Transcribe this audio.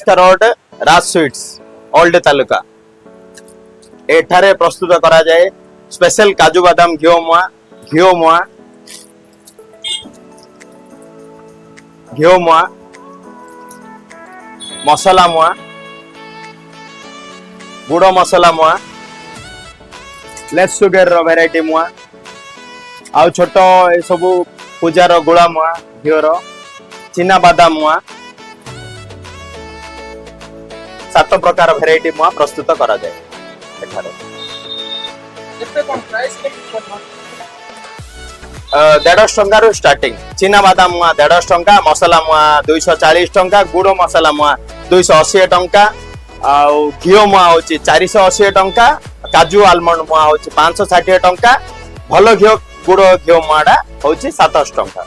चौरस्ता road राज sweets old taluka एठारे प्रस्तुत करा जाए स्पेशल काजू बादाम घिओ मुआ मसला मुआ गुड़ मसला मुआ लेस सुगर वेराइटी मुआ आउ छोट ए सबु पूजार गुड़ा मुआ घिओर चीना बादाम मुआ 7 प्रकार वेराइटी मुआ प्रस्तुत करा जाए एठारे। केते कोन प्राइस के 150 टंका रु स्टार्टिंग चीना बादाम मुआ 150 टंका मसला मुआ 240 टंका गुड़ मसला मुआ 280 टंका आउ घिओ मुआ होची 480 टंका काजू आलमंड मुआ होची 560 टंका भलो घिओ गुड़ घिओ मुआडा होची 700 टंका।